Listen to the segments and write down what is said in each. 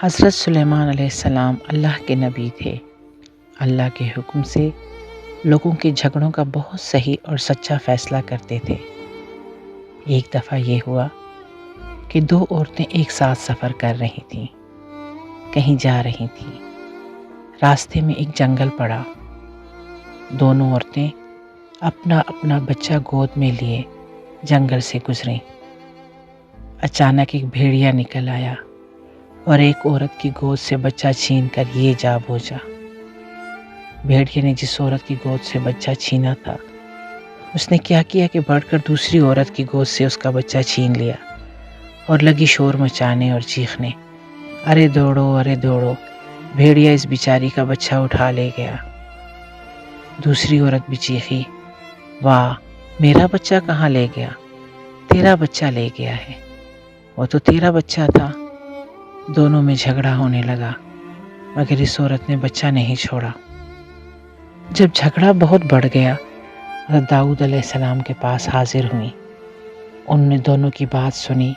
حضرت سلیمان علیہ السلام اللہ کے نبی تھے۔ اللہ کے حکم سے لوگوں کے جھگڑوں کا بہت صحیح اور سچا فیصلہ کرتے تھے۔ ایک دفعہ یہ ہوا کہ دو عورتیں ایک ساتھ سفر کر رہی تھیں، کہیں جا رہی تھیں۔ راستے میں ایک جنگل پڑا۔ دونوں عورتیں اپنا اپنا بچہ گود میں لیے جنگل سے گزریں۔ اچانک ایک بھیڑیا نکل آیا اور ایک عورت کی گود سے بچہ چھین کر یہ جا بوجھا۔ بھیڑیے نے جس عورت کی گود سے بچہ چھینا تھا، اس نے کیا کیا کہ بڑھ کر دوسری عورت کی گود سے اس کا بچہ چھین لیا اور لگی شور مچانے اور چیخنے، ارے دوڑو ارے دوڑو، بھیڑیا اس بیچاری کا بچہ اٹھا لے گیا۔ دوسری عورت بھی چیخی، واہ، میرا بچہ کہاں لے گیا؟ تیرا بچہ لے گیا ہے، وہ تو تیرا بچہ تھا۔ دونوں میں جھگڑا ہونے لگا، مگر اس عورت نے بچہ نہیں چھوڑا۔ جب جھگڑا بہت بڑھ گیا، حضرت داؤد علیہ السلام کے پاس حاضر ہوئیں۔ انہوں نے دونوں کی بات سنی،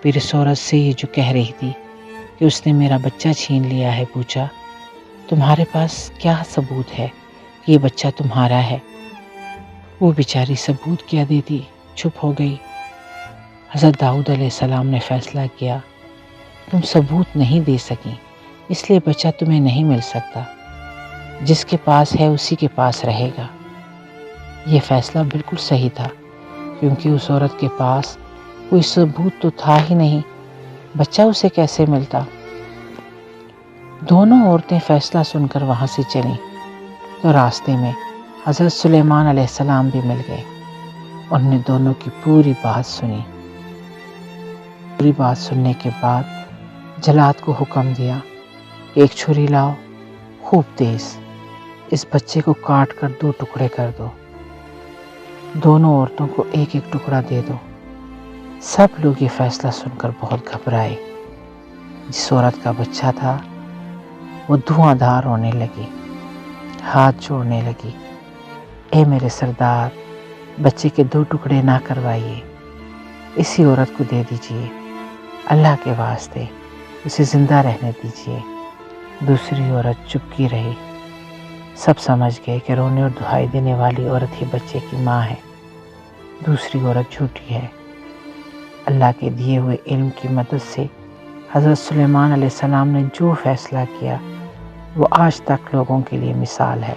پھر اس عورت سے یہ جو کہہ رہی تھی کہ اس نے میرا بچہ چھین لیا ہے، پوچھا، تمہارے پاس کیا ثبوت ہے کہ یہ بچہ تمہارا ہے؟ وہ بیچاری ثبوت کیا دیتی، چپ ہو گئی۔ حضرت داؤد علیہ السلام نے فیصلہ کیا، تم ثبوت نہیں دے سکیں، اس لیے بچہ تمہیں نہیں مل سکتا، جس کے پاس ہے اسی کے پاس رہے گا۔ یہ فیصلہ بالکل صحیح تھا، کیونکہ اس عورت کے پاس کوئی ثبوت تو تھا ہی نہیں، بچہ اسے کیسے ملتا؟ دونوں عورتیں فیصلہ سن کر وہاں سے چلیں تو راستے میں حضرت سلیمان علیہ السلام بھی مل گئے۔ انہوں نے دونوں کی پوری بات سنی۔ پوری بات سننے کے بعد جلاد کو حکم دیا کہ ایک چھری لاؤ، خوب تیز، اس بچے کو کاٹ کر 2 ٹکڑے کر دو، دونوں عورتوں کو ایک ایک ٹکڑا دے دو۔ سب لوگ یہ فیصلہ سن کر بہت گھبرائے۔ جس عورت کا بچہ تھا وہ دھواں دھار رونے لگی، ہاتھ جوڑنے لگی، اے میرے سردار، بچے کے 2 ٹکڑے نہ کروائیے، اسی عورت کو دے دیجیے، اللہ کے واسطے اسے زندہ رہنے دیجیے۔ دوسری عورت چپکی رہی۔ سب سمجھ گئے کہ رونے اور دہائی دینے والی عورت ہی بچے کی ماں ہے، دوسری عورت جھوٹی ہے۔ اللہ کے دیے ہوئے علم کی مدد سے حضرت سلیمان علیہ السلام نے جو فیصلہ کیا وہ آج تک لوگوں کے لیے مثال ہے۔